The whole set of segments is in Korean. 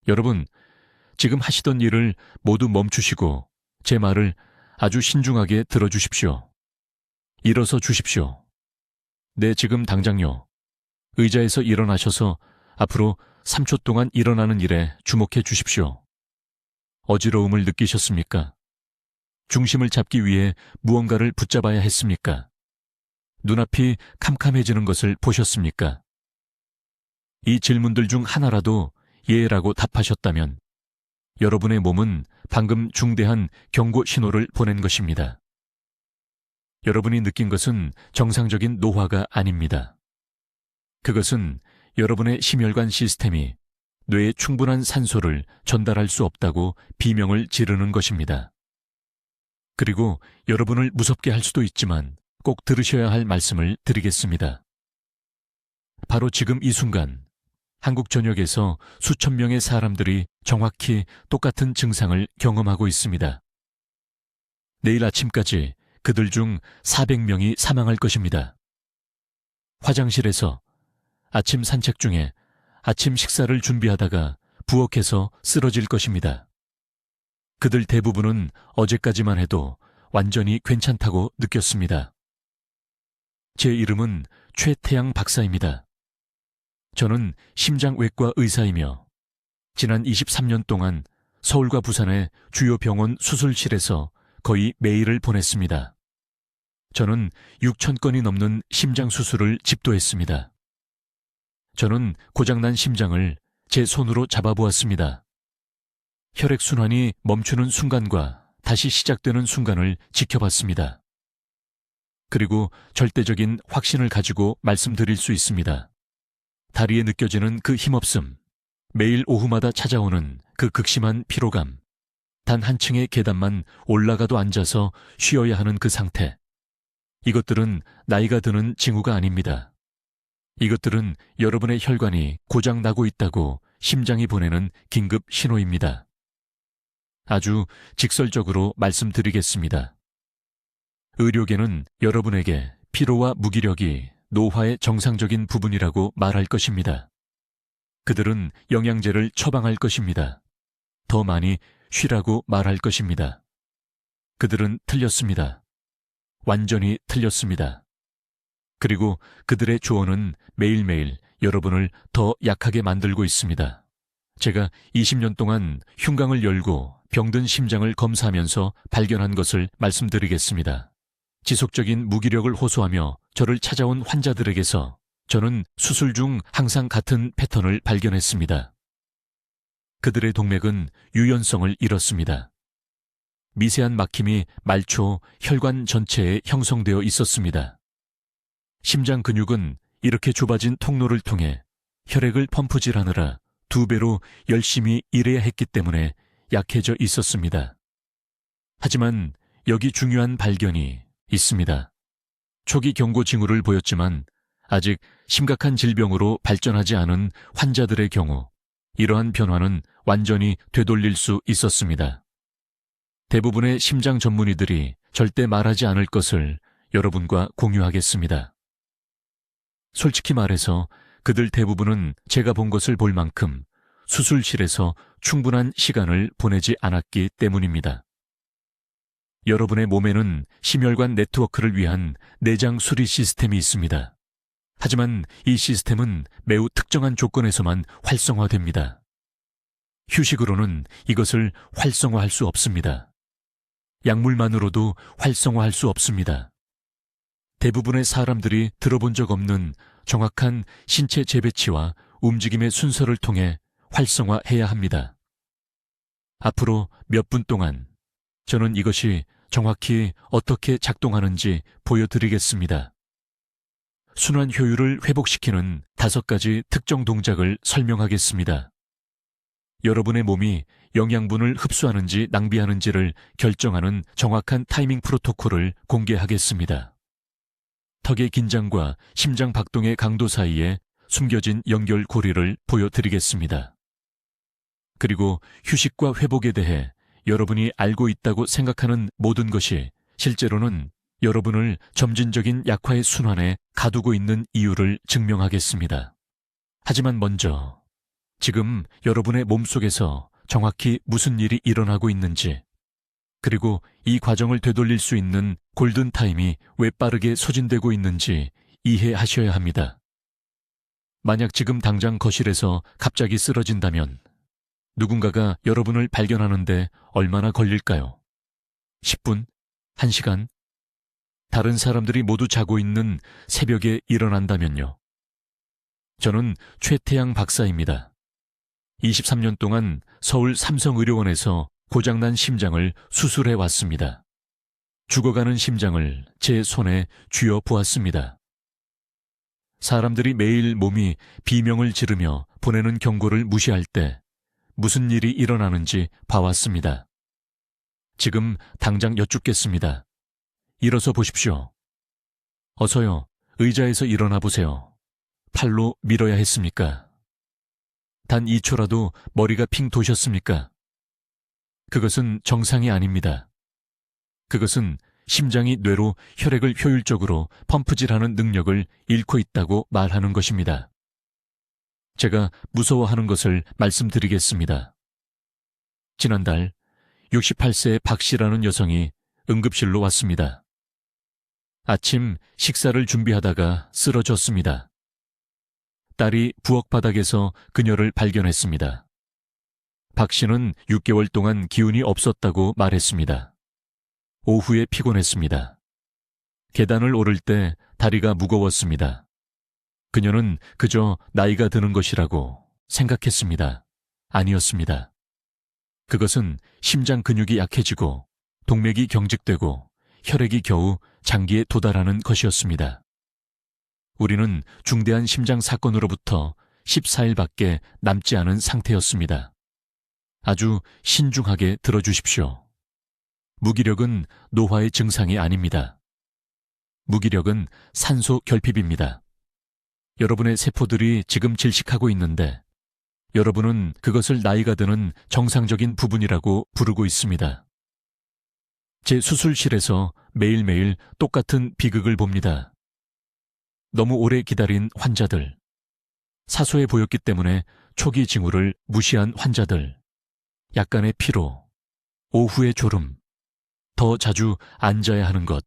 여러분, 지금 하시던 일을 모두 멈추시고 제 말을 아주 신중하게 들어주십시오. 일어서 주십시오. 네, 지금 당장요. 의자에서 일어나셔서 앞으로 3초 동안 일어나는 일에 주목해 주십시오. 어지러움을 느끼셨습니까? 중심을 잡기 위해 무언가를 붙잡아야 했습니까? 눈앞이 캄캄해지는 것을 보셨습니까? 이 질문들 중 하나라도 예라고 답하셨다면 여러분의 몸은 방금 중대한 경고 신호를 보낸 것입니다. 여러분이 느낀 것은 정상적인 노화가 아닙니다. 그것은 여러분의 심혈관 시스템이 뇌에 충분한 산소를 전달할 수 없다고 비명을 지르는 것입니다. 그리고 여러분을 무섭게 할 수도 있지만 꼭 들으셔야 할 말씀을 드리겠습니다. 바로 지금 이 순간 한국 전역에서 수천 명의 사람들이 정확히 똑같은 증상을 경험하고 있습니다. 내일 아침까지 그들 중 400명이 사망할 것입니다. 화장실에서, 아침 산책 중에, 아침 식사를 준비하다가 부엌에서 쓰러질 것입니다. 그들 대부분은 어제까지만 해도 완전히 괜찮다고 느꼈습니다. 제 이름은 최태양 박사입니다. 저는 심장외과 의사이며 지난 23년 동안 서울과 부산의 주요 병원 수술실에서 거의 매일을 보냈습니다. 저는 6,000건이 넘는 심장 수술을 집도했습니다. 저는 고장난 심장을 제 손으로 잡아보았습니다. 혈액순환이 멈추는 순간과 다시 시작되는 순간을 지켜봤습니다. 그리고 절대적인 확신을 가지고 말씀드릴 수 있습니다. 다리에 느껴지는 그 힘없음, 매일 오후마다 찾아오는 그 극심한 피로감, 단 한 층의 계단만 올라가도 앉아서 쉬어야 하는 그 상태. 이것들은 나이가 드는 징후가 아닙니다. 이것들은 여러분의 혈관이 고장나고 있다고 심장이 보내는 긴급 신호입니다. 아주 직설적으로 말씀드리겠습니다. 의료계는 여러분에게 피로와 무기력이 노화의 정상적인 부분이라고 말할 것입니다. 그들은 영양제를 처방할 것입니다. 더 많이 쉬라고 말할 것입니다. 그들은 틀렸습니다. 완전히 틀렸습니다. 그리고 그들의 조언은 매일매일 여러분을 더 약하게 만들고 있습니다. 제가 20년 동안 흉곽을 열고 병든 심장을 검사하면서 발견한 것을 말씀드리겠습니다. 지속적인 무기력을 호소하며 저를 찾아온 환자들에게서 저는 수술 중 항상 같은 패턴을 발견했습니다. 그들의 동맥은 유연성을 잃었습니다. 미세한 막힘이 말초, 혈관 전체에 형성되어 있었습니다. 심장 근육은 이렇게 좁아진 통로를 통해 혈액을 펌프질하느라 2배로 열심히 일해야 했기 때문에 약해져 있었습니다. 하지만 여기 중요한 발견이 있습니다. 초기 경고 징후를 보였지만 아직 심각한 질병으로 발전하지 않은 환자들의 경우 이러한 변화는 완전히 되돌릴 수 있었습니다. 대부분의 심장 전문의들이 절대 말하지 않을 것을 여러분과 공유하겠습니다. 솔직히 말해서 그들 대부분은 제가 본 것을 볼 만큼 수술실에서 충분한 시간을 보내지 않았기 때문입니다. 여러분의 몸에는 심혈관 네트워크를 위한 내장 수리 시스템이 있습니다. 하지만 이 시스템은 매우 특정한 조건에서만 활성화됩니다. 휴식으로는 이것을 활성화할 수 없습니다. 약물만으로도 활성화할 수 없습니다. 대부분의 사람들이 들어본 적 없는 정확한 신체 재배치와 움직임의 순서를 통해 활성화해야 합니다. 앞으로 몇 분 동안 저는 이것이 정확히 어떻게 작동하는지 보여드리겠습니다. 순환 효율을 회복시키는 5가지 특정 동작을 설명하겠습니다. 여러분의 몸이 영양분을 흡수하는지 낭비하는지를 결정하는 정확한 타이밍 프로토콜을 공개하겠습니다. 턱의 긴장과 심장 박동의 강도 사이에 숨겨진 연결고리를 보여드리겠습니다. 그리고 휴식과 회복에 대해 여러분이 알고 있다고 생각하는 모든 것이 실제로는 여러분을 점진적인 약화의 순환에 가두고 있는 이유를 증명하겠습니다. 하지만 먼저 지금 여러분의 몸속에서 정확히 무슨 일이 일어나고 있는지, 그리고 이 과정을 되돌릴 수 있는 골든타임이 왜 빠르게 소진되고 있는지 이해하셔야 합니다. 만약 지금 당장 거실에서 갑자기 쓰러진다면 누군가가 여러분을 발견하는데 얼마나 걸릴까요? 10분? 1시간? 다른 사람들이 모두 자고 있는 새벽에 일어난다면요. 저는 최태양 박사입니다. 23년 동안 서울 삼성의료원에서 고장난 심장을 수술해 왔습니다. 죽어가는 심장을 제 손에 쥐어 보았습니다. 사람들이 매일 몸이 비명을 지르며 보내는 경고를 무시할 때 무슨 일이 일어나는지 봐왔습니다. 지금 당장 여쭙겠습니다. 일어서 보십시오. 어서요. 의자에서 일어나 보세요. 팔로 밀어야 했습니까? 단 2초라도 머리가 핑 도셨습니까? 그것은 정상이 아닙니다. 그것은 심장이 뇌로 혈액을 효율적으로 펌프질하는 능력을 잃고 있다고 말하는 것입니다. 제가 무서워하는 것을 말씀드리겠습니다. 지난달 68세의 박 씨라는 여성이 응급실로 왔습니다. 아침 식사를 준비하다가 쓰러졌습니다. 딸이 부엌 바닥에서 그녀를 발견했습니다. 박 씨는 6개월 동안 기운이 없었다고 말했습니다. 오후에 피곤했습니다. 계단을 오를 때 다리가 무거웠습니다. 그녀는 그저 나이가 드는 것이라고 생각했습니다. 아니었습니다. 그것은 심장 근육이 약해지고 동맥이 경직되고 혈액이 겨우 장기에 도달하는 것이었습니다. 우리는 중대한 심장 사건으로부터 14일밖에 남지 않은 상태였습니다. 아주 신중하게 들어주십시오. 무기력은 노화의 증상이 아닙니다. 무기력은 산소 결핍입니다. 여러분의 세포들이 지금 질식하고 있는데 여러분은 그것을 나이가 드는 정상적인 부분이라고 부르고 있습니다. 제 수술실에서 매일매일 똑같은 비극을 봅니다. 너무 오래 기다린 환자들, 사소해 보였기 때문에 초기 징후를 무시한 환자들, 약간의 피로, 오후의 졸음, 더 자주 앉아야 하는 것,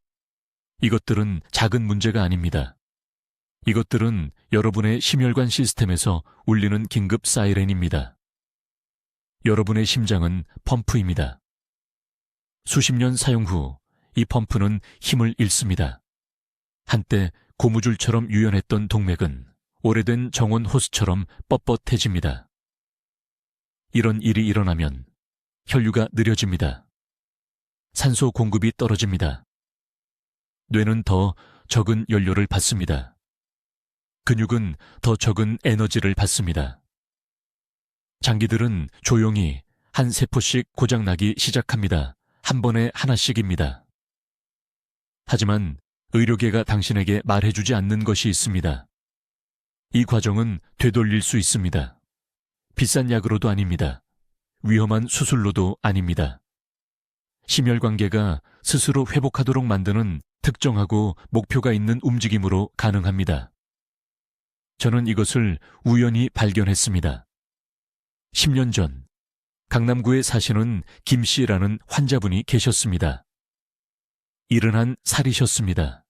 이것들은 작은 문제가 아닙니다. 이것들은 여러분의 심혈관 시스템에서 울리는 긴급 사이렌입니다. 여러분의 심장은 펌프입니다. 수십 년 사용 후 이 펌프는 힘을 잃습니다. 한때 고무줄처럼 유연했던 동맥은 오래된 정원 호스처럼 뻣뻣해집니다. 이런 일이 일어나면 혈류가 느려집니다. 산소 공급이 떨어집니다. 뇌는 더 적은 연료를 받습니다. 근육은 더 적은 에너지를 받습니다. 장기들은 조용히 한 세포씩 고장나기 시작합니다. 한 번에 하나씩입니다. 하지만 의료계가 당신에게 말해주지 않는 것이 있습니다. 이 과정은 되돌릴 수 있습니다. 비싼 약으로도 아닙니다. 위험한 수술로도 아닙니다. 심혈관계가 스스로 회복하도록 만드는 특정하고 목표가 있는 움직임으로 가능합니다. 저는 이것을 우연히 발견했습니다. 10년 전 강남구에 사시는 김 씨라는 환자분이 계셨습니다. 71살이셨습니다.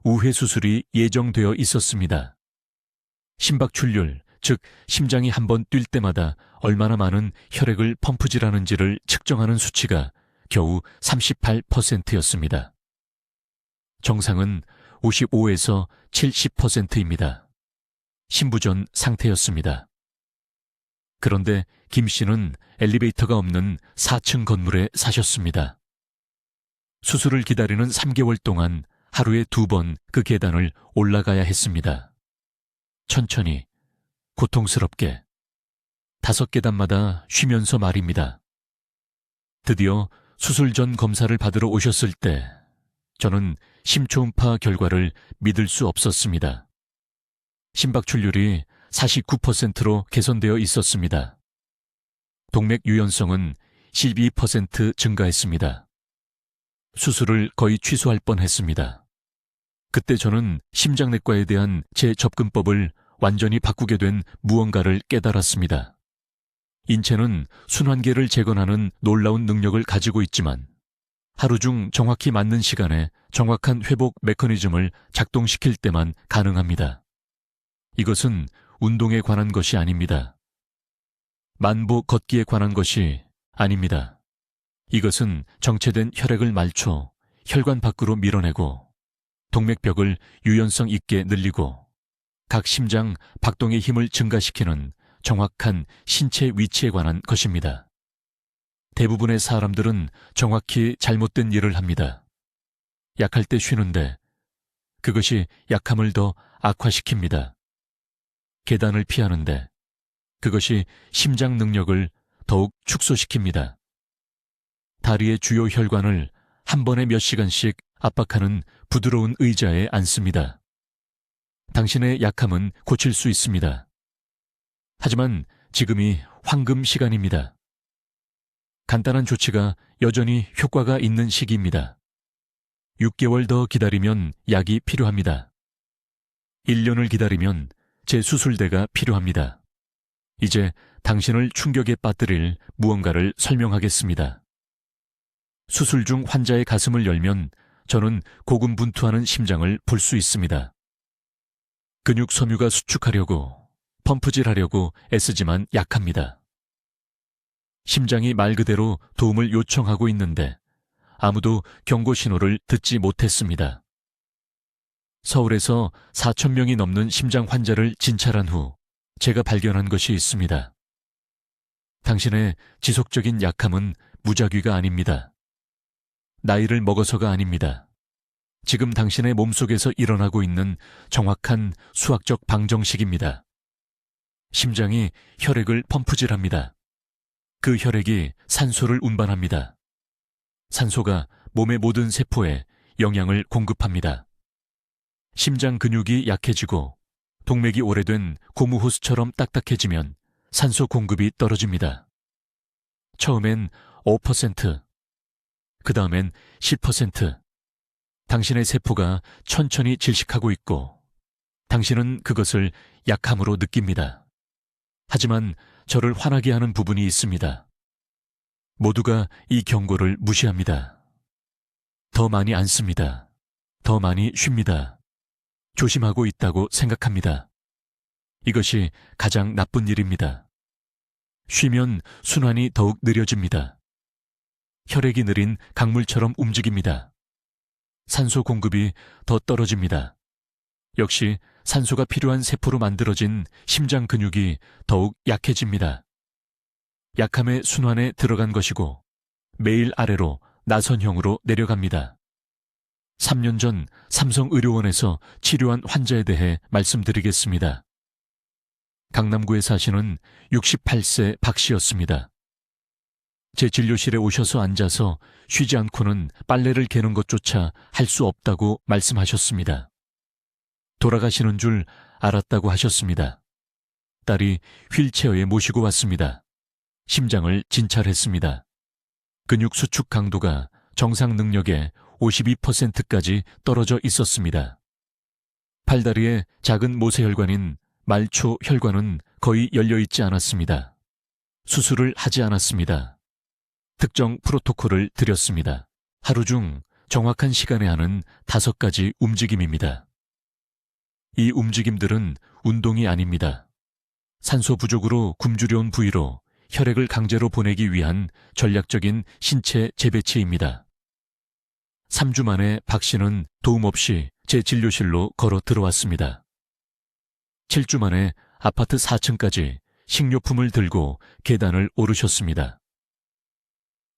우회 수술이 예정되어 있었습니다. 심박출률, 즉 심장이 한번 뛸 때마다 얼마나 많은 혈액을 펌프질하는지를 측정하는 수치가 겨우 38%였습니다. 정상은 55에서 70%입니다. 신부전 상태였습니다. 그런데 김 씨는 엘리베이터가 없는 4층 건물에 사셨습니다. 수술을 기다리는 3개월 동안 하루에 2번 그 계단을 올라가야 했습니다. 천천히, 고통스럽게, 5계단마다 쉬면서 말입니다. 드디어 수술 전 검사를 받으러 오셨을 때 저는 심초음파 결과를 믿을 수 없었습니다. 심박출률이 49%로 개선되어 있었습니다. 동맥 유연성은 12% 증가했습니다. 수술을 거의 취소할 뻔했습니다. 그때 저는 심장내과에 대한 제 접근법을 완전히 바꾸게 된 무언가를 깨달았습니다. 인체는 순환계를 재건하는 놀라운 능력을 가지고 있지만 하루 중 정확히 맞는 시간에 정확한 회복 메커니즘을 작동시킬 때만 가능합니다. 이것은 운동에 관한 것이 아닙니다. 만보 걷기에 관한 것이 아닙니다. 이것은 정체된 혈액을 말초 혈관 밖으로 밀어내고 동맥벽을 유연성 있게 늘리고 각 심장 박동의 힘을 증가시키는 정확한 신체 위치에 관한 것입니다. 대부분의 사람들은 정확히 잘못된 일을 합니다. 약할 때 쉬는데 그것이 약함을 더 악화시킵니다. 계단을 피하는데 그것이 심장 능력을 더욱 축소시킵니다. 다리의 주요 혈관을 한 번에 몇 시간씩 압박하는 부드러운 의자에 앉습니다. 당신의 약함은 고칠 수 있습니다. 하지만 지금이 황금 시간입니다. 간단한 조치가 여전히 효과가 있는 시기입니다. 6개월 더 기다리면 약이 필요합니다. 1년을 기다리면 재수술대가 필요합니다. 이제 당신을 충격에 빠뜨릴 무언가를 설명하겠습니다. 수술 중 환자의 가슴을 열면 저는 고군분투하는 심장을 볼 수 있습니다. 근육 섬유가 수축하려고, 펌프질하려고 애쓰지만 약합니다. 심장이 말 그대로 도움을 요청하고 있는데 아무도 경고 신호를 듣지 못했습니다. 서울에서 4,000명이 넘는 심장 환자를 진찰한 후 제가 발견한 것이 있습니다. 당신의 지속적인 약함은 무작위가 아닙니다. 나이를 먹어서가 아닙니다. 지금 당신의 몸속에서 일어나고 있는 정확한 수학적 방정식입니다. 심장이 혈액을 펌프질합니다. 그 혈액이 산소를 운반합니다. 산소가 몸의 모든 세포에 영양을 공급합니다. 심장 근육이 약해지고 동맥이 오래된 고무 호스처럼 딱딱해지면 산소 공급이 떨어집니다. 처음엔 5%, 그 다음엔 10%. 당신의 세포가 천천히 질식하고 있고 당신은 그것을 약함으로 느낍니다. 하지만 저를 화나게 하는 부분이 있습니다. 모두가 이 경고를 무시합니다. 더 많이 앉습니다. 더 많이 쉽니다. 조심하고 있다고 생각합니다. 이것이 가장 나쁜 일입니다. 쉬면 순환이 더욱 느려집니다. 혈액이 느린 강물처럼 움직입니다. 산소 공급이 더 떨어집니다. 역시 산소가 필요한 세포로 만들어진 심장 근육이 더욱 약해집니다. 약함의 순환에 들어간 것이고 매일 아래로 나선형으로 내려갑니다. 3년 전 삼성의료원에서 치료한 환자에 대해 말씀드리겠습니다. 강남구에 사시는 68세 박 씨였습니다. 제 진료실에 오셔서 앉아서 쉬지 않고는 빨래를 개는 것조차 할 수 없다고 말씀하셨습니다. 돌아가시는 줄 알았다고 하셨습니다. 딸이 휠체어에 모시고 왔습니다. 심장을 진찰했습니다. 근육 수축 강도가 정상 능력의 52%까지 떨어져 있었습니다. 팔다리의 작은 모세혈관인 말초혈관은 거의 열려있지 않았습니다. 수술을 하지 않았습니다. 특정 프로토콜을 드렸습니다. 하루 중 정확한 시간에 하는 5가지 움직임입니다. 이 움직임들은 운동이 아닙니다. 산소 부족으로 굶주려온 부위로 혈액을 강제로 보내기 위한 전략적인 신체 재배치입니다. 3주 만에 박 씨는 도움 없이 제 진료실로 걸어 들어왔습니다. 7주 만에 아파트 4층까지 식료품을 들고 계단을 오르셨습니다.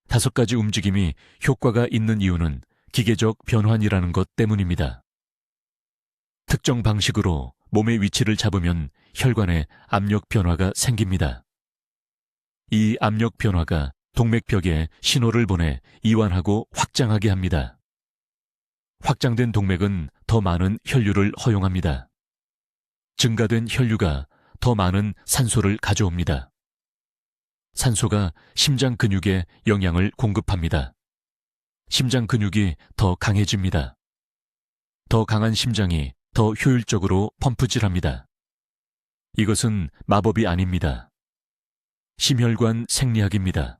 5가지 움직임이 효과가 있는 이유는 기계적 변환이라는 것 때문입니다. 특정 방식으로 몸의 위치를 잡으면 혈관에 압력 변화가 생깁니다. 이 압력 변화가 동맥벽에 신호를 보내 이완하고 확장하게 합니다. 확장된 동맥은 더 많은 혈류를 허용합니다. 증가된 혈류가 더 많은 산소를 가져옵니다. 산소가 심장 근육에 영양을 공급합니다. 심장 근육이 더 강해집니다. 더 강한 심장이 더 효율적으로 펌프질합니다. 이것은 마법이 아닙니다. 심혈관 생리학입니다.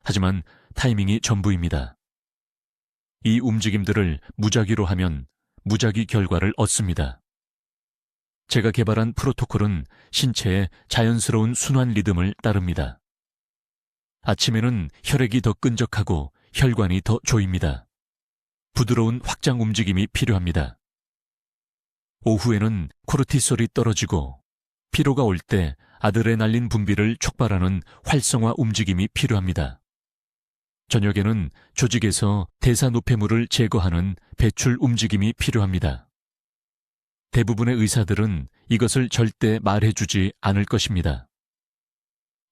하지만 타이밍이 전부입니다. 이 움직임들을 무작위로 하면 무작위 결과를 얻습니다. 제가 개발한 프로토콜은 신체의 자연스러운 순환 리듬을 따릅니다. 아침에는 혈액이 더 끈적하고 혈관이 더 조입니다. 부드러운 확장 움직임이 필요합니다. 오후에는 코르티솔이 떨어지고 피로가 올 때 아드레날린 분비를 촉발하는 활성화 움직임이 필요합니다. 저녁에는 조직에서 대사 노폐물을 제거하는 배출 움직임이 필요합니다. 대부분의 의사들은 이것을 절대 말해주지 않을 것입니다.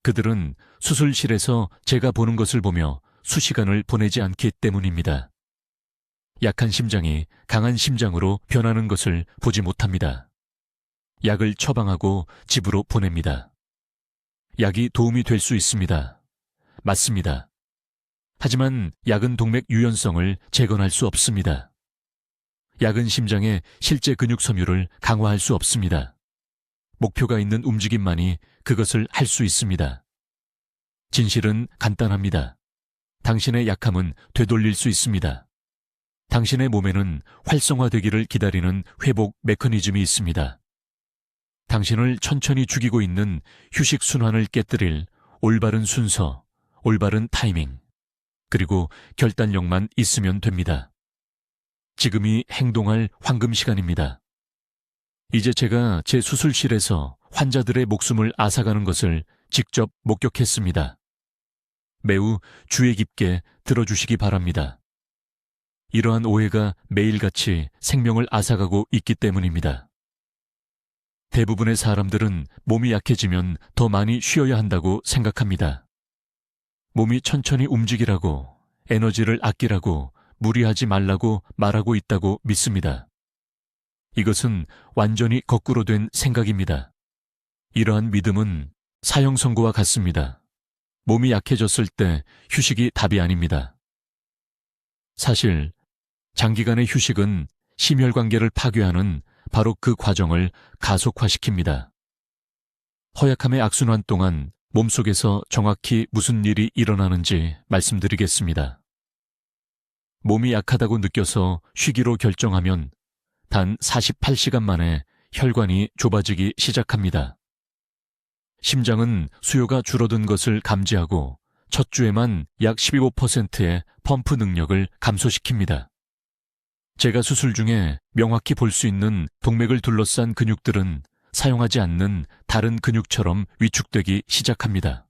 그들은 수술실에서 제가 보는 것을 보며 수시간을 보내지 않기 때문입니다. 약한 심장이 강한 심장으로 변하는 것을 보지 못합니다. 약을 처방하고 집으로 보냅니다. 약이 도움이 될 수 있습니다. 맞습니다. 하지만 약은 동맥 유연성을 재건할 수 없습니다. 약은 심장의 실제 근육 섬유를 강화할 수 없습니다. 목표가 있는 움직임만이 그것을 할 수 있습니다. 진실은 간단합니다. 당신의 약함은 되돌릴 수 있습니다. 당신의 몸에는 활성화되기를 기다리는 회복 메커니즘이 있습니다. 당신을 천천히 죽이고 있는 휴식 순환을 깨뜨릴 올바른 순서, 올바른 타이밍, 그리고 결단력만 있으면 됩니다. 지금이 행동할 황금 시간입니다. 이제 제가 제 수술실에서 환자들의 목숨을 앗아가는 것을 직접 목격했습니다. 매우 주의 깊게 들어주시기 바랍니다. 이러한 오해가 매일같이 생명을 앗아가고 있기 때문입니다. 대부분의 사람들은 몸이 약해지면 더 많이 쉬어야 한다고 생각합니다. 몸이 천천히 움직이라고, 에너지를 아끼라고, 무리하지 말라고 말하고 있다고 믿습니다. 이것은 완전히 거꾸로 된 생각입니다. 이러한 믿음은 사형 선고와 같습니다. 몸이 약해졌을 때 휴식이 답이 아닙니다. 사실 장기간의 휴식은 심혈관계를 파괴하는 바로 그 과정을 가속화시킵니다. 허약함의 악순환 동안 몸속에서 정확히 무슨 일이 일어나는지 말씀드리겠습니다. 몸이 약하다고 느껴서 쉬기로 결정하면 단 48시간 만에 혈관이 좁아지기 시작합니다. 심장은 수요가 줄어든 것을 감지하고 첫 주에만 약 15%의 펌프 능력을 감소시킵니다. 제가 수술 중에 명확히 볼 수 있는 동맥을 둘러싼 근육들은 사용하지 않는 다른 근육처럼 위축되기 시작합니다.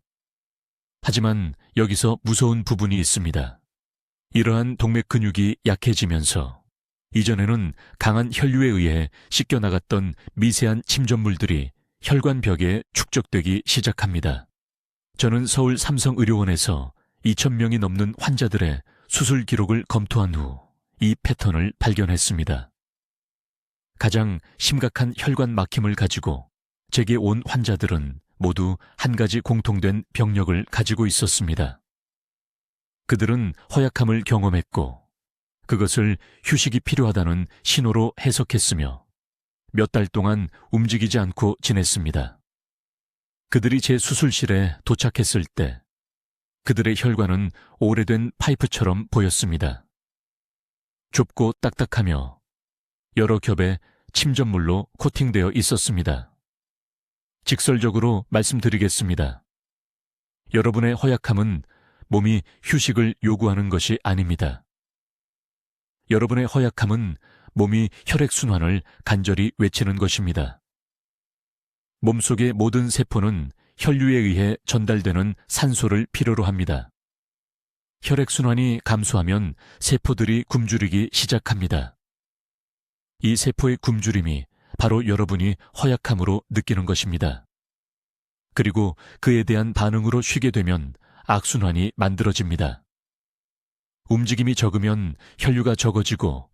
하지만 여기서 무서운 부분이 있습니다. 이러한 동맥 근육이 약해지면서 이전에는 강한 혈류에 의해 씻겨나갔던 미세한 침전물들이 혈관벽에 축적되기 시작합니다. 저는 서울 삼성의료원에서 2,000명이 넘는 환자들의 수술 기록을 검토한 후 이 패턴을 발견했습니다. 가장 심각한 혈관 막힘을 가지고 제게 온 환자들은 모두 한 가지 공통된 병력을 가지고 있었습니다. 그들은 허약함을 경험했고 그것을 휴식이 필요하다는 신호로 해석했으며 몇 달 동안 움직이지 않고 지냈습니다. 그들이 제 수술실에 도착했을 때 그들의 혈관은 오래된 파이프처럼 보였습니다. 좁고 딱딱하며 여러 겹의 침전물로 코팅되어 있었습니다. 직설적으로 말씀드리겠습니다. 여러분의 허약함은 몸이 휴식을 요구하는 것이 아닙니다. 여러분의 허약함은 몸이 혈액순환을 간절히 외치는 것입니다. 몸속의 모든 세포는 혈류에 의해 전달되는 산소를 필요로 합니다. 혈액순환이 감소하면 세포들이 굶주리기 시작합니다. 이 세포의 굶주림이 바로 여러분이 허약함으로 느끼는 것입니다. 그리고 그에 대한 반응으로 쉬게 되면 악순환이 만들어집니다. 움직임이 적으면 혈류가 적어지고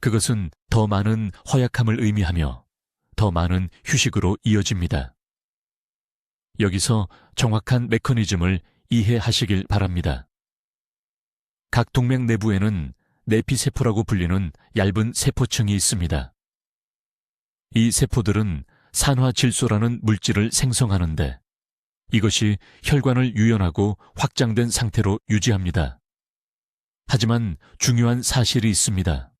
그것은 더 많은 허약함을 의미하며 더 많은 휴식으로 이어집니다. 여기서 정확한 메커니즘을 이해하시길 바랍니다. 각 동맥 내부에는 내피세포라고 불리는 얇은 세포층이 있습니다. 이 세포들은 산화질소라는 물질을 생성하는데 이것이 혈관을 유연하고 확장된 상태로 유지합니다. 하지만 중요한 사실이 있습니다.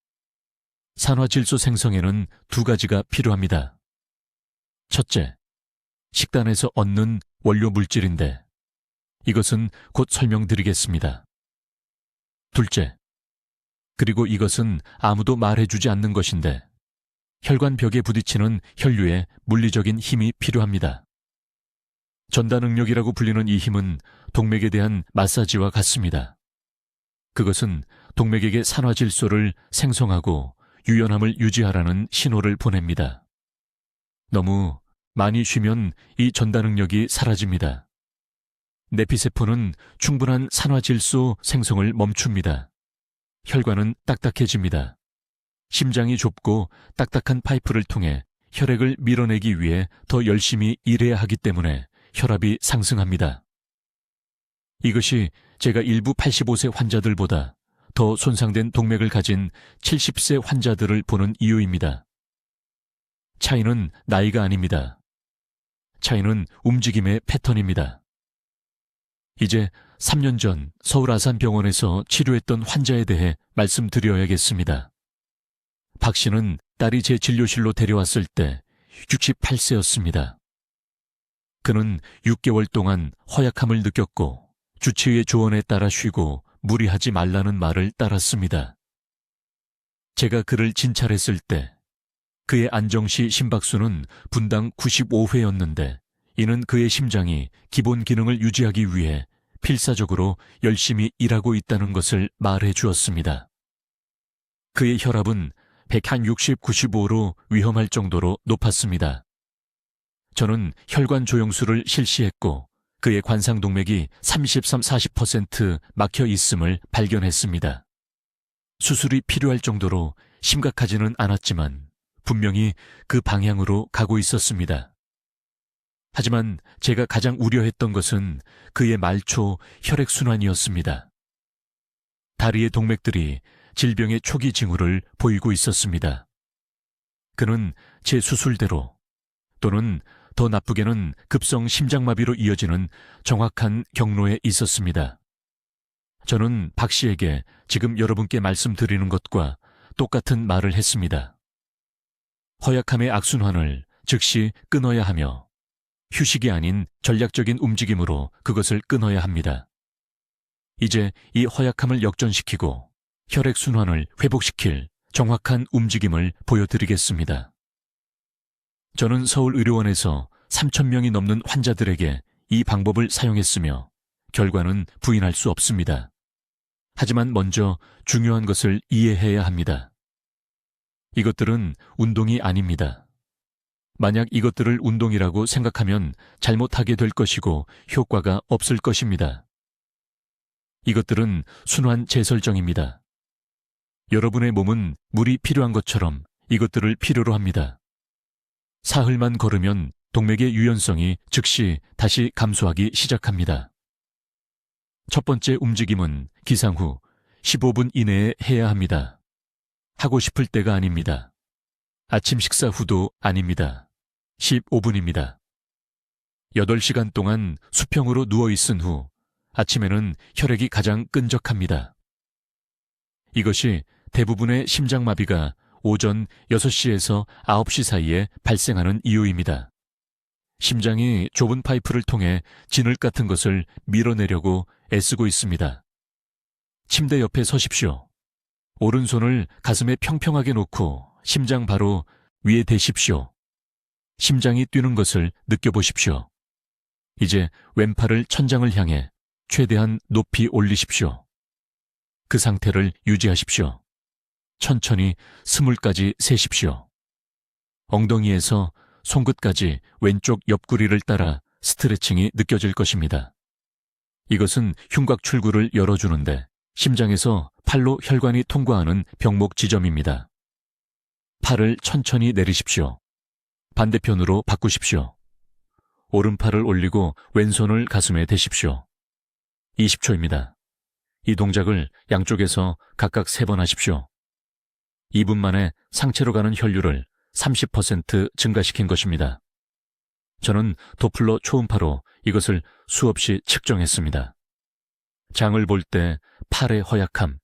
산화질소 생성에는 두 가지가 필요합니다. 첫째, 식단에서 얻는 원료 물질인데 이것은 곧 설명드리겠습니다. 둘째, 그리고 이것은 아무도 말해주지 않는 것인데 혈관벽에 부딪히는 혈류에 물리적인 힘이 필요합니다. 전다능력이라고 불리는 이 힘은 동맥에 대한 마사지와 같습니다. 그것은 동맥에게 산화질소를 생성하고 유연함을 유지하라는 신호를 보냅니다. 너무 많이 쉬면 이 전다능력이 사라집니다. 내피세포는 충분한 산화질소 생성을 멈춥니다. 혈관은 딱딱해집니다. 심장이 좁고 딱딱한 파이프를 통해 혈액을 밀어내기 위해 더 열심히 일해야 하기 때문에 혈압이 상승합니다. 이것이 제가 일부 85세 환자들보다 더 손상된 동맥을 가진 70세 환자들을 보는 이유입니다. 차이는 나이가 아닙니다. 차이는 움직임의 패턴입니다. 이제 3년 전 서울 아산병원에서 치료했던 환자에 대해 말씀드려야겠습니다. 박 씨는 딸이 제 진료실로 데려왔을 때 68세였습니다. 그는 6개월 동안 허약함을 느꼈고 주치의의 조언에 따라 쉬고 무리하지 말라는 말을 따랐습니다. 제가 그를 진찰했을 때 그의 안정시 심박수는 분당 95회였는데 이는 그의 심장이 기본 기능을 유지하기 위해 필사적으로 열심히 일하고 있다는 것을 말해 주었습니다. 그의 혈압은 160, 95로 위험할 정도로 높았습니다. 저는 혈관 조영술을 실시했고 그의 관상동맥이 33, 40% 막혀 있음을 발견했습니다. 수술이 필요할 정도로 심각하지는 않았지만 분명히 그 방향으로 가고 있었습니다. 하지만 제가 가장 우려했던 것은 그의 말초 혈액순환이었습니다. 다리의 동맥들이 질병의 초기 징후를 보이고 있었습니다. 그는 제 수술대로 또는 더 나쁘게는 급성 심장마비로 이어지는 정확한 경로에 있었습니다. 저는 박 씨에게 지금 여러분께 말씀드리는 것과 똑같은 말을 했습니다. 허약함의 악순환을 즉시 끊어야 하며 휴식이 아닌 전략적인 움직임으로 그것을 끊어야 합니다. 이제 이 허약함을 역전시키고 혈액순환을 회복시킬 정확한 움직임을 보여드리겠습니다. 저는 서울의료원에서 3,000명이 넘는 환자들에게 이 방법을 사용했으며 결과는 부인할 수 없습니다. 하지만 먼저 중요한 것을 이해해야 합니다. 이것들은 운동이 아닙니다. 만약 이것들을 운동이라고 생각하면 잘못하게 될 것이고 효과가 없을 것입니다. 이것들은 순환 재설정입니다. 여러분의 몸은 물이 필요한 것처럼 이것들을 필요로 합니다. 사흘만 걸으면 동맥의 유연성이 즉시 다시 감소하기 시작합니다. 첫 번째 움직임은 기상 후 15분 이내에 해야 합니다. 하고 싶을 때가 아닙니다. 아침 식사 후도 아닙니다. 15분입니다. 8시간 동안 수평으로 누워있은 후 아침에는 혈액이 가장 끈적합니다. 이것이 대부분의 심장마비가 오전 6시에서 9시 사이에 발생하는 이유입니다. 심장이 좁은 파이프를 통해 진흙 같은 것을 밀어내려고 애쓰고 있습니다. 침대 옆에 서십시오. 오른손을 가슴에 평평하게 놓고 심장 바로 위에 대십시오. 심장이 뛰는 것을 느껴보십시오. 이제 왼팔을 천장을 향해 최대한 높이 올리십시오. 그 상태를 유지하십시오. 천천히 20까지 세십시오. 엉덩이에서 손끝까지 왼쪽 옆구리를 따라 스트레칭이 느껴질 것입니다. 이것은 흉곽 출구를 열어주는데 심장에서 팔로 혈관이 통과하는 병목 지점입니다. 팔을 천천히 내리십시오. 반대편으로 바꾸십시오. 오른팔을 올리고 왼손을 가슴에 대십시오. 20초입니다. 이 동작을 양쪽에서 각각 3번 하십시오. 2분 만에 상체로 가는 혈류를 30% 증가시킨 것입니다. 저는 도플러 초음파로 이것을 수없이 측정했습니다. 장을 볼 때 팔의 허약함.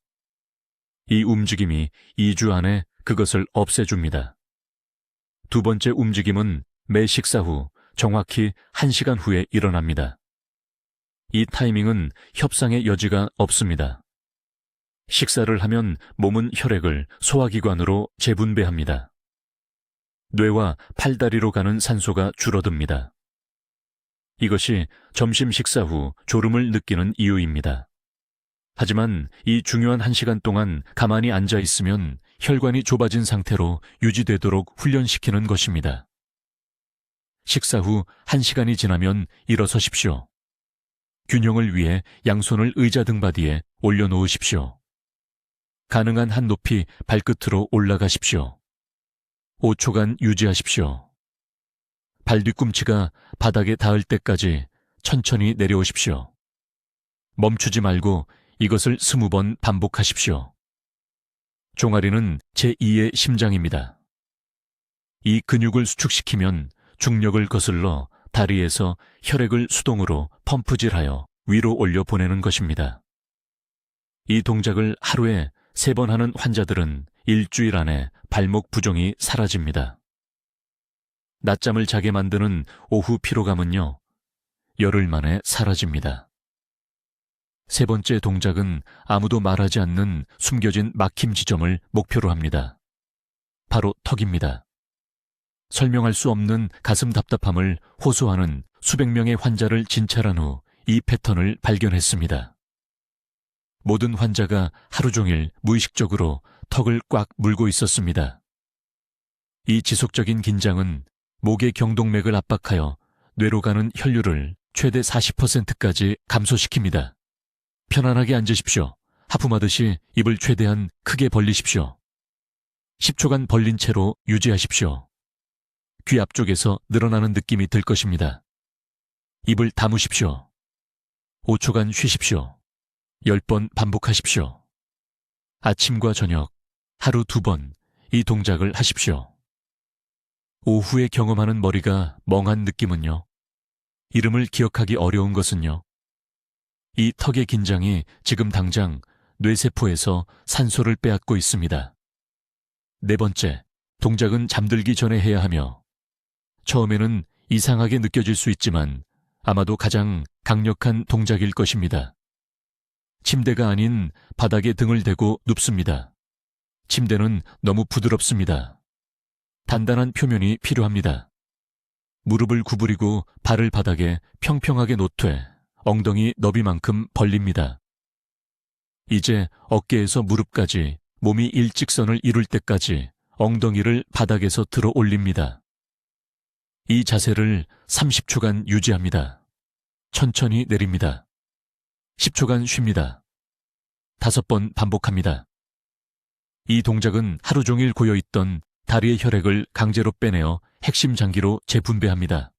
이 움직임이 2주 안에 그것을 없애줍니다. 두 번째 움직임은 매 식사 후 정확히 1시간 후에 일어납니다. 이 타이밍은 협상의 여지가 없습니다. 식사를 하면 몸은 혈액을 소화기관으로 재분배합니다. 뇌와 팔다리로 가는 산소가 줄어듭니다. 이것이 점심 식사 후 졸음을 느끼는 이유입니다. 하지만 이 중요한 1시간 동안 가만히 앉아 있으면 혈관이 좁아진 상태로 유지되도록 훈련시키는 것입니다. 식사 후 1시간이 지나면 일어서십시오. 균형을 위해 양손을 의자 등받이에 올려놓으십시오. 가능한 한 높이 발끝으로 올라가십시오. 5초간 유지하십시오. 발 뒤꿈치가 바닥에 닿을 때까지 천천히 내려오십시오. 멈추지 말고 이것을 20번 반복하십시오. 종아리는 제2의 심장입니다. 이 근육을 수축시키면 중력을 거슬러 다리에서 혈액을 수동으로 펌프질하여 위로 올려 보내는 것입니다. 이 동작을 하루에 3번 하는 환자들은 일주일 안에 발목 부종이 사라집니다. 낮잠을 자게 만드는 오후 피로감은요, 열흘 만에 사라집니다. 세 번째 동작은 아무도 말하지 않는 숨겨진 막힘 지점을 목표로 합니다. 바로 턱입니다. 설명할 수 없는 가슴 답답함을 호소하는 수백 명의 환자를 진찰한 후 이 패턴을 발견했습니다. 모든 환자가 하루 종일 무의식적으로 턱을 꽉 물고 있었습니다. 이 지속적인 긴장은 목의 경동맥을 압박하여 뇌로 가는 혈류를 최대 40%까지 감소시킵니다. 편안하게 앉으십시오. 하품하듯이 입을 최대한 크게 벌리십시오. 10초간 벌린 채로 유지하십시오. 귀 앞쪽에서 늘어나는 느낌이 들 것입니다. 입을 다무십시오. 5초간 쉬십시오. 10번 반복하십시오. 아침과 저녁, 하루 2번 이 동작을 하십시오. 오후에 경험하는 머리가 멍한 느낌은요, 이름을 기억하기 어려운 것은요, 이 턱의 긴장이 지금 당장 뇌세포에서 산소를 빼앗고 있습니다. 네 번째, 동작은 잠들기 전에 해야 하며, 처음에는 이상하게 느껴질 수 있지만 아마도 가장 강력한 동작일 것입니다. 침대가 아닌 바닥에 등을 대고 눕습니다. 침대는 너무 부드럽습니다. 단단한 표면이 필요합니다. 무릎을 구부리고 발을 바닥에 평평하게 놓되 엉덩이 너비만큼 벌립니다. 이제 어깨에서 무릎까지 몸이 일직선을 이룰 때까지 엉덩이를 바닥에서 들어 올립니다. 이 자세를 30초간 유지합니다. 천천히 내립니다. 10초간 쉽니다. 5번 반복합니다. 이 동작은 하루 종일 고여있던 다리의 혈액을 강제로 빼내어 핵심 장기로 재분배합니다.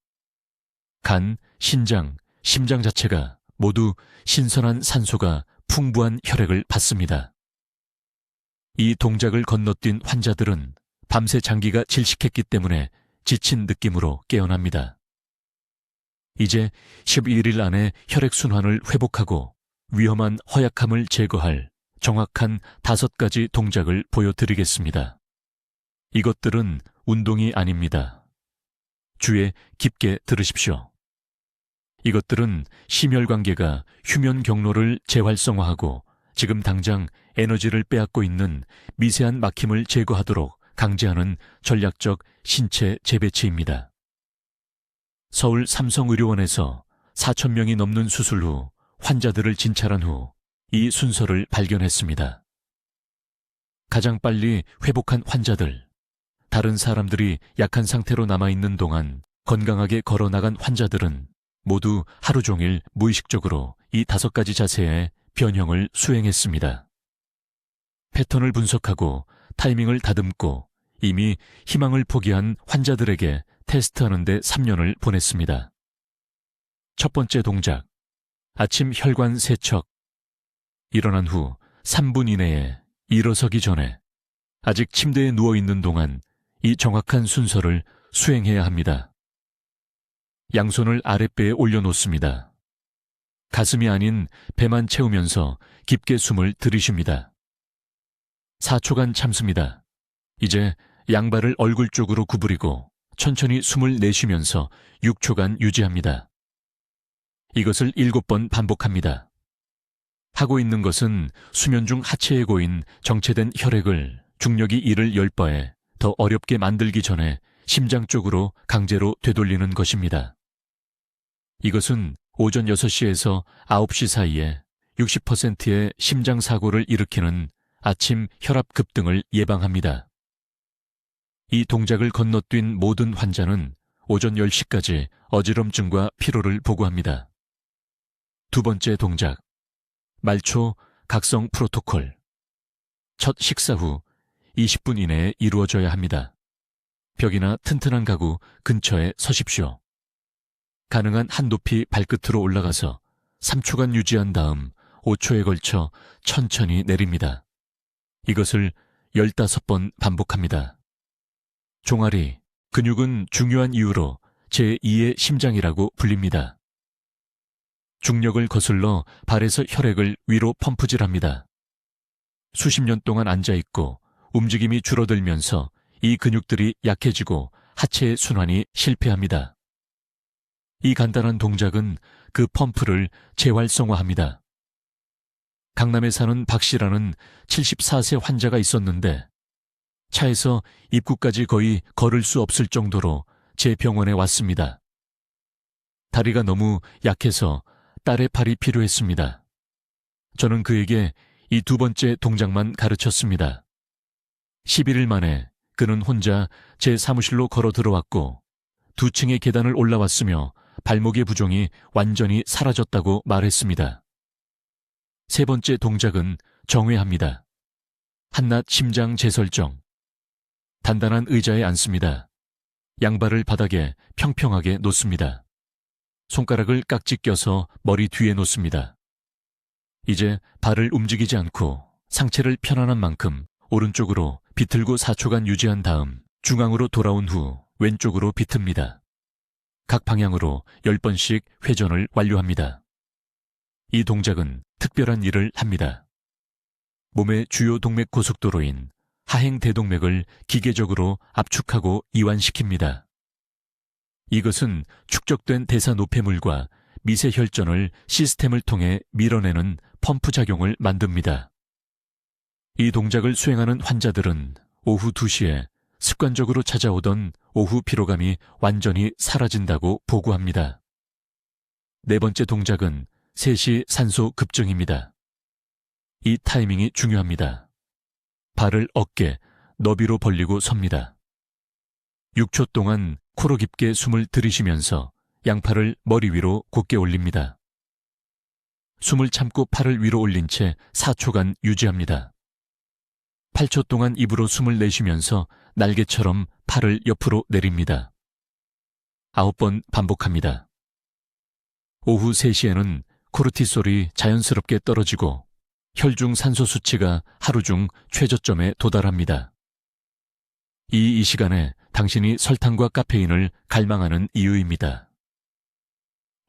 간, 신장, 심장 자체가 모두 신선한 산소가 풍부한 혈액을 받습니다. 이 동작을 건너뛴 환자들은 밤새 장기가 질식했기 때문에 지친 느낌으로 깨어납니다. 이제 11일 안에 혈액순환을 회복하고 위험한 허약함을 제거할 정확한 5가지 동작을 보여드리겠습니다. 이것들은 운동이 아닙니다. 주의 깊게 들으십시오. 이것들은 심혈관계가 휴면 경로를 재활성화하고 지금 당장 에너지를 빼앗고 있는 미세한 막힘을 제거하도록 강제하는 전략적 신체 재배치입니다. 서울 삼성의료원에서 4,000명이 넘는 수술 후 환자들을 진찰한 후 이 순서를 발견했습니다. 가장 빨리 회복한 환자들, 다른 사람들이 약한 상태로 남아있는 동안 건강하게 걸어나간 환자들은 모두 하루 종일 무의식적으로 이 5가지 자세의 변형을 수행했습니다. 패턴을 분석하고 타이밍을 다듬고 이미 희망을 포기한 환자들에게 테스트하는 데 3년을 보냈습니다. 첫 번째 동작, 아침 혈관 세척. 일어난 후 3분 이내에 일어서기 전에 아직 침대에 누워있는 동안 이 정확한 순서를 수행해야 합니다. 양손을 아랫배에 올려놓습니다. 가슴이 아닌 배만 채우면서 깊게 숨을 들이쉽니다. 4초간 참습니다. 이제 양발을 얼굴 쪽으로 구부리고 천천히 숨을 내쉬면서 6초간 유지합니다. 이것을 7번 반복합니다. 하고 있는 것은 수면 중 하체에 고인 정체된 혈액을 중력이 이를 10배에 더 어렵게 만들기 전에 심장 쪽으로 강제로 되돌리는 것입니다. 이것은 오전 6시에서 9시 사이에 60%의 심장사고를 일으키는 아침 혈압 급등을 예방합니다. 이 동작을 건너뛴 모든 환자는 오전 10시까지 어지럼증과 피로를 보고합니다. 두 번째 동작, 말초 각성 프로토콜. 첫 식사 후 20분 이내에 이루어져야 합니다. 벽이나 튼튼한 가구 근처에 서십시오. 가능한 한 높이 발끝으로 올라가서 3초간 유지한 다음 5초에 걸쳐 천천히 내립니다. 이것을 15번 반복합니다. 종아리, 근육은 중요한 이유로 제2의 심장이라고 불립니다. 중력을 거슬러 발에서 혈액을 위로 펌프질합니다. 수십 년 동안 앉아있고 움직임이 줄어들면서 이 근육들이 약해지고 하체의 순환이 실패합니다. 이 간단한 동작은 그 펌프를 재활성화합니다. 강남에 사는 박 씨라는 74세 환자가 있었는데 차에서 입구까지 거의 걸을 수 없을 정도로 제 병원에 왔습니다. 다리가 너무 약해서 딸의 팔이 필요했습니다. 저는 그에게 이 두 번째 동작만 가르쳤습니다. 11일 만에 그는 혼자 제 사무실로 걸어 들어왔고 2층의 계단을 올라왔으며 발목의 부종이 완전히 사라졌다고 말했습니다. 세 번째 동작은 정회합니다. 한낮 심장 재설정. 단단한 의자에 앉습니다. 양발을 바닥에 평평하게 놓습니다. 손가락을 깍지 껴서 머리 뒤에 놓습니다. 이제 발을 움직이지 않고 상체를 편안한 만큼 오른쪽으로 비틀고 4초간 유지한 다음 중앙으로 돌아온 후 왼쪽으로 비틉니다. 각 방향으로 10번씩 회전을 완료합니다. 이 동작은 특별한 일을 합니다. 몸의 주요 동맥 고속도로인 하행대동맥을 기계적으로 압축하고 이완시킵니다. 이것은 축적된 대사 노폐물과 미세 혈전을 시스템을 통해 밀어내는 펌프 작용을 만듭니다. 이 동작을 수행하는 환자들은 오후 2시에 습관적으로 찾아오던 오후 피로감이 완전히 사라진다고 보고합니다. 네 번째 동작은 3시 산소 급증입니다. 이 타이밍이 중요합니다. 발을 어깨, 너비로 벌리고 섭니다. 6초 동안 코로 깊게 숨을 들이쉬면서 양팔을 머리 위로 곧게 올립니다. 숨을 참고 팔을 위로 올린 채 4초간 유지합니다. 8초 동안 입으로 숨을 내쉬면서 날개처럼 팔을 옆으로 내립니다. 9번 반복합니다. 오후 3시에는 코르티솔이 자연스럽게 떨어지고 혈중 산소 수치가 하루 중 최저점에 도달합니다. 이 시간에 당신이 설탕과 카페인을 갈망하는 이유입니다.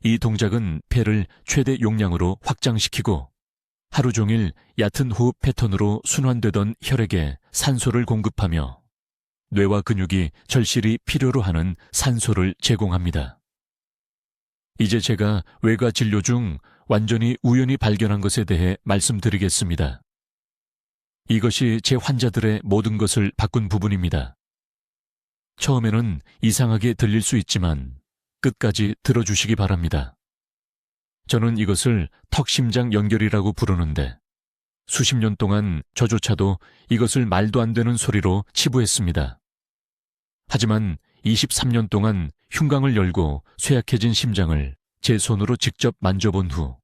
이 동작은 폐를 최대 용량으로 확장시키고 하루 종일 얕은 호흡 패턴으로 순환되던 혈액에 산소를 공급하며 뇌와 근육이 절실히 필요로 하는 산소를 제공합니다. 이제 제가 외과 진료 중 완전히 우연히 발견한 것에 대해 말씀드리겠습니다. 이것이 제 환자들의 모든 것을 바꾼 부분입니다. 처음에는 이상하게 들릴 수 있지만 끝까지 들어주시기 바랍니다. 저는 이것을 턱심장 연결이라고 부르는데 수십 년 동안 저조차도 이것을 말도 안 되는 소리로 치부했습니다. 하지만 23년 동안 흉곽을 열고 쇠약해진 심장을 제 손으로 직접 만져본 후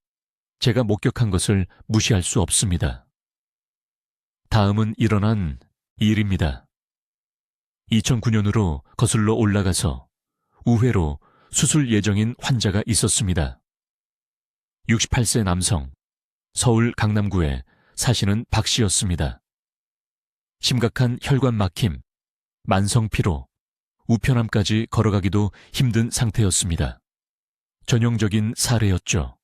제가 목격한 것을 무시할 수 없습니다. 다음은 일어난 일입니다. 2009년으로 거슬러 올라가서 우회로 수술 예정인 환자가 있었습니다. 68세 남성, 서울 강남구에 사시는 박 씨였습니다. 심각한 혈관 막힘, 만성 피로, 우편함까지 걸어가기도 힘든 상태였습니다. 전형적인 사례였죠.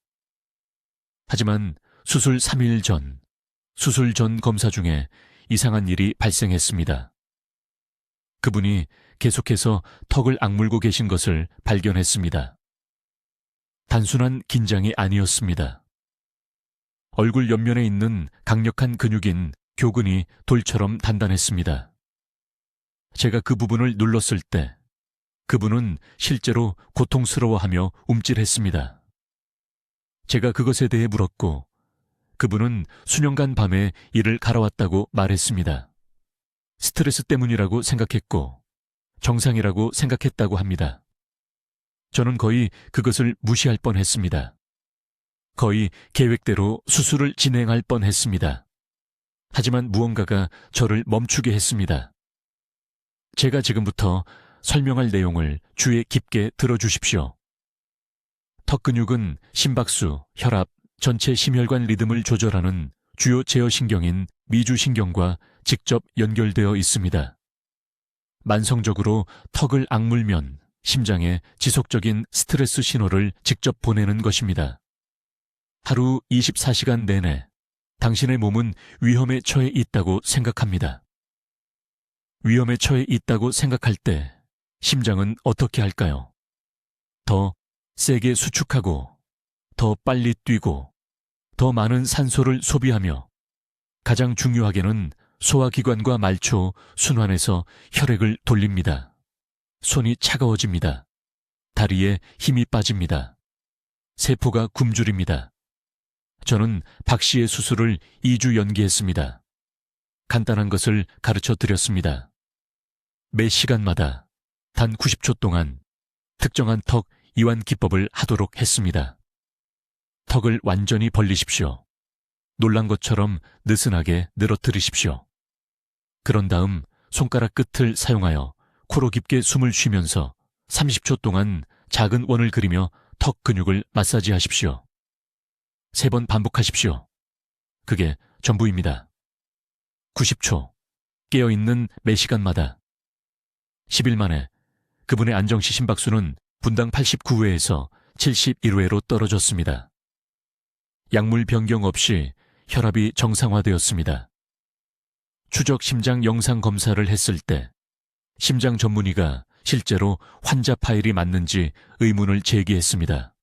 하지만 수술 3일 전, 수술 전 검사 중에 이상한 일이 발생했습니다. 그분이 계속해서 턱을 악물고 계신 것을 발견했습니다. 단순한 긴장이 아니었습니다. 얼굴 옆면에 있는 강력한 근육인 교근이 돌처럼 단단했습니다. 제가 그 부분을 눌렀을 때 그분은 실제로 고통스러워하며 움찔했습니다. 제가 그것에 대해 물었고 그분은 수년간 밤에 이를 갈아왔다고 말했습니다. 스트레스 때문이라고 생각했고 정상이라고 생각했다고 합니다. 저는 거의 그것을 무시할 뻔했습니다. 거의 계획대로 수술을 진행할 뻔했습니다. 하지만 무언가가 저를 멈추게 했습니다. 제가 지금부터 설명할 내용을 주의 깊게 들어주십시오. 턱 근육은 심박수, 혈압, 전체 심혈관 리듬을 조절하는 주요 제어신경인 미주신경과 직접 연결되어 있습니다. 만성적으로 턱을 악물면 심장에 지속적인 스트레스 신호를 직접 보내는 것입니다. 하루 24시간 내내 당신의 몸은 위험에 처해 있다고 생각합니다. 위험에 처해 있다고 생각할 때 심장은 어떻게 할까요? 더 세게 수축하고, 더 빨리 뛰고, 더 많은 산소를 소비하며 가장 중요하게는 소화기관과 말초, 순환에서 혈액을 돌립니다. 손이 차가워집니다. 다리에 힘이 빠집니다. 세포가 굶주립니다. 저는 박 씨의 수술을 2주 연기했습니다. 간단한 것을 가르쳐 드렸습니다. 매 시간마다 단 90초 동안 특정한 턱 이완 기법을 하도록 했습니다. 턱을 완전히 벌리십시오. 놀란 것처럼 느슨하게 늘어뜨리십시오. 그런 다음 손가락 끝을 사용하여 코로 깊게 숨을 쉬면서 30초 동안 작은 원을 그리며 턱 근육을 마사지하십시오. 3번 반복하십시오. 그게 전부입니다. 90초. 깨어있는 매 시간마다. 10일 만에 그분의 안정시 심박수는 분당 89회에서 71회로 떨어졌습니다. 약물 변경 없이 혈압이 정상화되었습니다. 추적 심장 영상 검사를 했을 때 심장 전문의가 실제로 환자 파일이 맞는지 의문을 제기했습니다.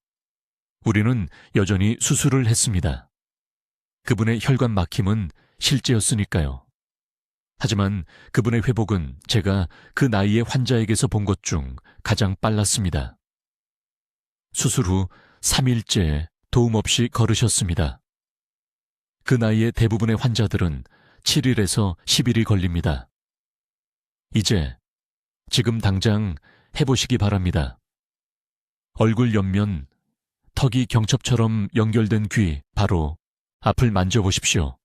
우리는 여전히 수술을 했습니다. 그분의 혈관 막힘은 실제였으니까요. 하지만 그분의 회복은 제가 그 나이의 환자에게서 본 것 중 가장 빨랐습니다. 수술 후 3일째 도움 없이 걸으셨습니다. 그 나이의 대부분의 환자들은 7일에서 10일이 걸립니다. 이제 지금 당장 해보시기 바랍니다. 얼굴 옆면, 턱이 경첩처럼 연결된 귀 바로 앞을 만져보십시오.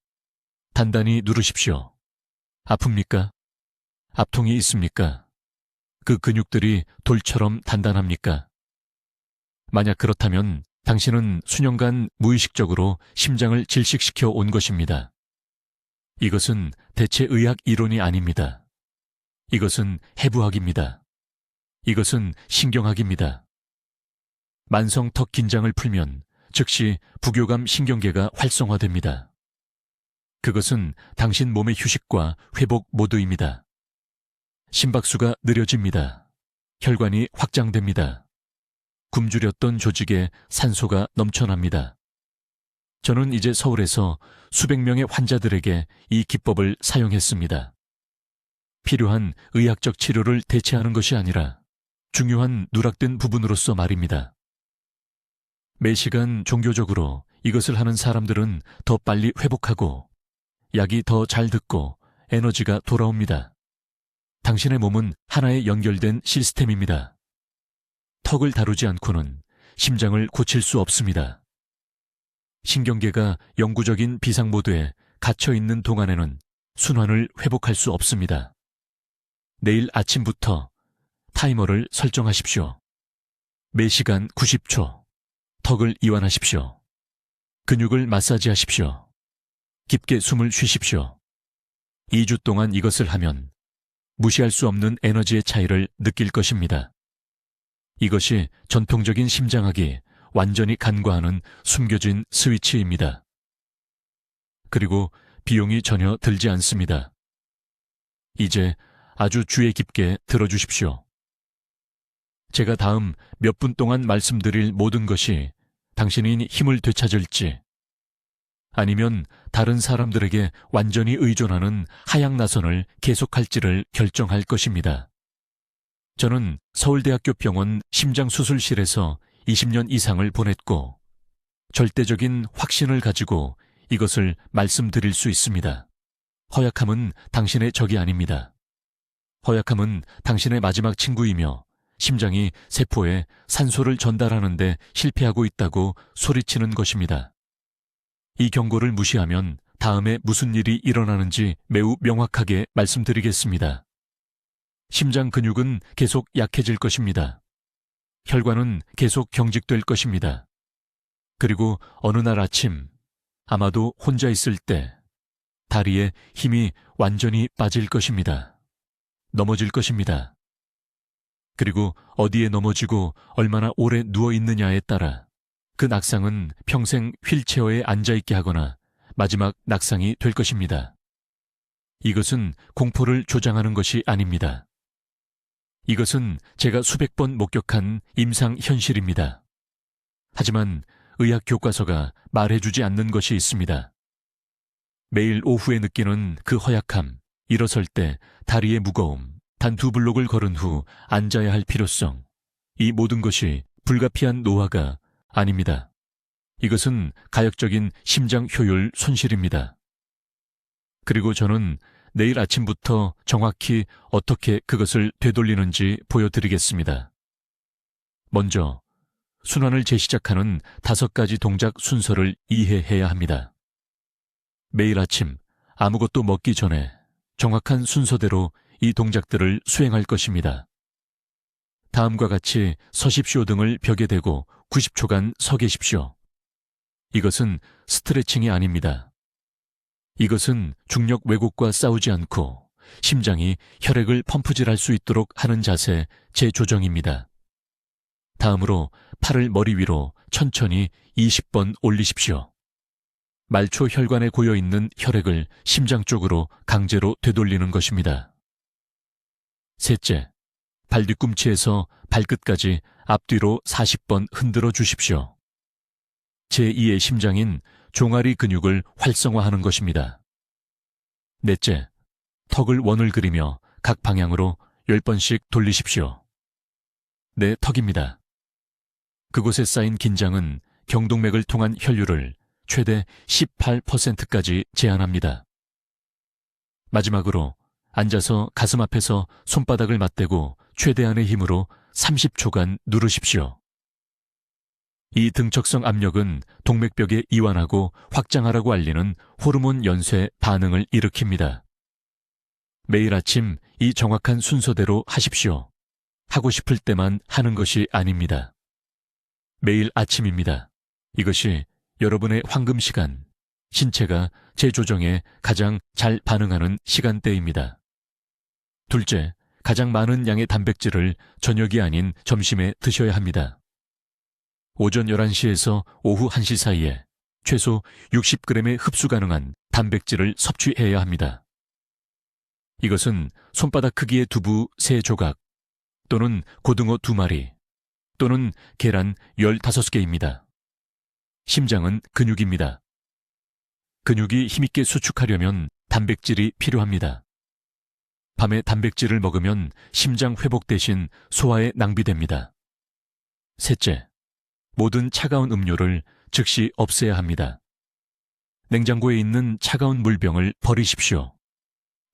단단히 누르십시오. 아픕니까? 압통이 있습니까? 그 근육들이 돌처럼 단단합니까? 만약 그렇다면 당신은 수년간 무의식적으로 심장을 질식시켜 온 것입니다. 이것은 대체 의학 이론이 아닙니다. 이것은 해부학입니다. 이것은 신경학입니다. 만성 턱 긴장을 풀면 즉시 부교감 신경계가 활성화됩니다. 그것은 당신 몸의 휴식과 회복 모드입니다. 심박수가 느려집니다. 혈관이 확장됩니다. 굶주렸던 조직에 산소가 넘쳐납니다. 저는 이제 서울에서 수백 명의 환자들에게 이 기법을 사용했습니다. 필요한 의학적 치료를 대체하는 것이 아니라 중요한 누락된 부분으로서 말입니다. 매 시간 종교적으로 이것을 하는 사람들은 더 빨리 회복하고 약이 더 잘 듣고 에너지가 돌아옵니다. 당신의 몸은 하나의 연결된 시스템입니다. 턱을 다루지 않고는 심장을 고칠 수 없습니다. 신경계가 영구적인 비상 모드에 갇혀 있는 동안에는 순환을 회복할 수 없습니다. 내일 아침부터 타이머를 설정하십시오. 매 시간 90초 턱을 이완하십시오. 근육을 마사지하십시오. 깊게 숨을 쉬십시오. 2주 동안 이것을 하면 무시할 수 없는 에너지의 차이를 느낄 것입니다. 이것이 전통적인 심장학이 완전히 간과하는 숨겨진 스위치입니다. 그리고 비용이 전혀 들지 않습니다. 이제 아주 주의 깊게 들어주십시오. 제가 다음 몇 분 동안 말씀드릴 모든 것이 당신이 힘을 되찾을지, 아니면 다른 사람들에게 완전히 의존하는 하향나선을 계속할지를 결정할 것입니다. 저는 서울대학교 병원 심장수술실에서 20년 이상을 보냈고, 절대적인 확신을 가지고 이것을 말씀드릴 수 있습니다. 허약함은 당신의 적이 아닙니다. 허약함은 당신의 마지막 친구이며 심장이 세포에 산소를 전달하는 데 실패하고 있다고 소리치는 것입니다. 이 경고를 무시하면 다음에 무슨 일이 일어나는지 매우 명확하게 말씀드리겠습니다. 심장 근육은 계속 약해질 것입니다. 혈관은 계속 경직될 것입니다. 그리고 어느 날 아침, 아마도 혼자 있을 때 다리에 힘이 완전히 빠질 것입니다. 넘어질 것입니다. 그리고 어디에 넘어지고 얼마나 오래 누워 있느냐에 따라 그 낙상은 평생 휠체어에 앉아있게 하거나 마지막 낙상이 될 것입니다. 이것은 공포를 조장하는 것이 아닙니다. 이것은 제가 수백 번 목격한 임상 현실입니다. 하지만 의학 교과서가 말해주지 않는 것이 있습니다. 매일 오후에 느끼는 그 허약함, 일어설 때 다리의 무거움, 단 2블록을 걸은 후 앉아야 할 필요성, 이 모든 것이 불가피한 노화가 아닙니다. 이것은 가역적인 심장 효율 손실입니다. 그리고 저는 내일 아침부터 정확히 어떻게 그것을 되돌리는지 보여드리겠습니다. 먼저 순환을 재시작하는 5가지 동작 순서를 이해해야 합니다. 매일 아침 아무것도 먹기 전에 정확한 순서대로 이 동작들을 수행할 것입니다. 다음과 같이 서십시오 등을 벽에 대고 90초간 서 계십시오. 이것은 스트레칭이 아닙니다. 이것은 중력 왜곡과 싸우지 않고 심장이 혈액을 펌프질할 수 있도록 하는 자세 재조정입니다. 다음으로 팔을 머리 위로 천천히 20번 올리십시오. 말초 혈관에 고여있는 혈액을 심장 쪽으로 강제로 되돌리는 것입니다. 셋째, 발 뒤꿈치에서 발끝까지 앞뒤로 40번 흔들어 주십시오. 제2의 심장인 종아리 근육을 활성화하는 것입니다. 넷째, 턱을 원을 그리며 각 방향으로 10번씩 돌리십시오. 내 턱입니다. 그곳에 쌓인 긴장은 경동맥을 통한 혈류를 최대 18%까지 제한합니다. 마지막으로 앉아서 가슴 앞에서 손바닥을 맞대고 최대한의 힘으로 30초간 누르십시오. 이 등척성 압력은 동맥벽에 이완하고 확장하라고 알리는 호르몬 연쇄 반응을 일으킵니다. 매일 아침 이 정확한 순서대로 하십시오. 하고 싶을 때만 하는 것이 아닙니다. 매일 아침입니다. 이것이 여러분의 황금 시간, 신체가 재조정에 가장 잘 반응하는 시간대입니다. 둘째, 가장 많은 양의 단백질을 저녁이 아닌 점심에 드셔야 합니다. 오전 11시에서 오후 1시 사이에 최소 60g의 흡수 가능한 단백질을 섭취해야 합니다. 이것은 손바닥 크기의 두부 3조각 또는 고등어 2마리 또는 계란 15개입니다. 심장은 근육입니다. 근육이 힘있게 수축하려면 단백질이 필요합니다. 밤에 단백질을 먹으면 심장 회복 대신 소화에 낭비됩니다. 셋째, 모든 차가운 음료를 즉시 없애야 합니다. 냉장고에 있는 차가운 물병을 버리십시오.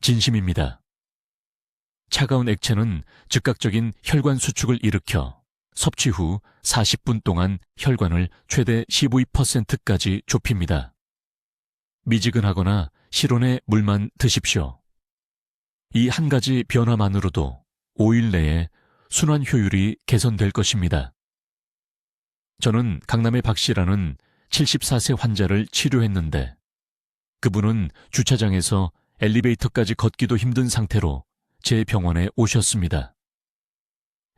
진심입니다. 차가운 액체는 즉각적인 혈관 수축을 일으켜 섭취 후 40분 동안 혈관을 최대 15%까지 좁힙니다. 미지근하거나 실온의 물만 드십시오. 이 한 가지 변화만으로도 5일 내에 순환 효율이 개선될 것입니다. 저는 강남의 박 씨라는 74세 환자를 치료했는데 그분은 주차장에서 엘리베이터까지 걷기도 힘든 상태로 제 병원에 오셨습니다.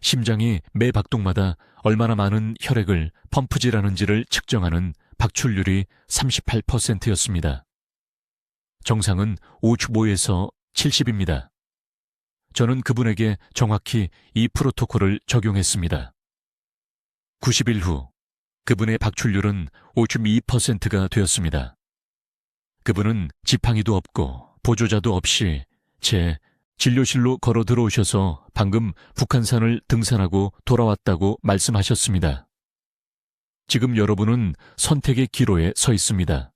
심장이 매 박동마다 얼마나 많은 혈액을 펌프질하는지를 측정하는 박출률이 38%였습니다. 정상은 55에서 70입니다. 저는 그분에게 정확히 이 프로토콜을 적용했습니다. 90일 후 그분의 박출률은 52%가 되었습니다. 그분은 지팡이도 없고 보조자도 없이 제 진료실로 걸어 들어오셔서 방금 북한산을 등산하고 돌아왔다고 말씀하셨습니다. 지금 여러분은 선택의 기로에 서 있습니다.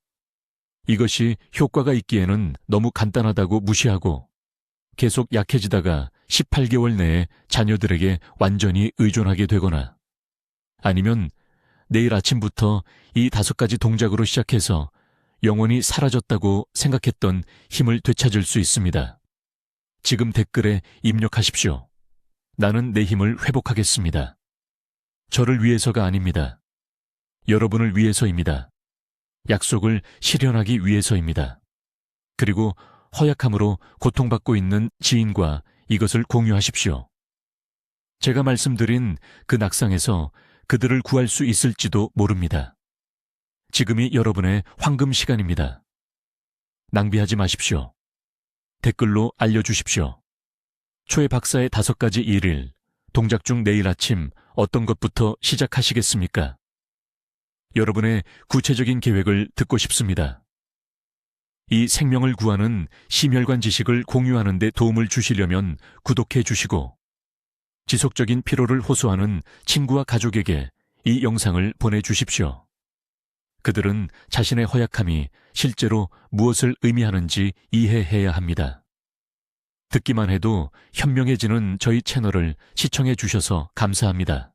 이것이 효과가 있기에는 너무 간단하다고 무시하고 계속 약해지다가 18개월 내에 자녀들에게 완전히 의존하게 되거나 아니면 내일 아침부터 이 5가지 동작으로 시작해서 영원히 사라졌다고 생각했던 힘을 되찾을 수 있습니다. 지금 댓글에 입력하십시오. 나는 내 힘을 회복하겠습니다. 저를 위해서가 아닙니다. 여러분을 위해서입니다. 약속을 실현하기 위해서입니다. 그리고 허약함으로 고통받고 있는 지인과 이것을 공유하십시오. 제가 말씀드린 그 낙상에서 그들을 구할 수 있을지도 모릅니다. 지금이 여러분의 황금 시간입니다. 낭비하지 마십시오. 댓글로 알려주십시오. 초의 박사의 5가지 일일, 동작 중 내일 아침 어떤 것부터 시작하시겠습니까? 여러분의 구체적인 계획을 듣고 싶습니다. 이 생명을 구하는 심혈관 지식을 공유하는 데 도움을 주시려면 구독해 주시고 지속적인 피로를 호소하는 친구와 가족에게 이 영상을 보내주십시오. 그들은 자신의 허약함이 실제로 무엇을 의미하는지 이해해야 합니다. 듣기만 해도 현명해지는 저희 채널을 시청해 주셔서 감사합니다.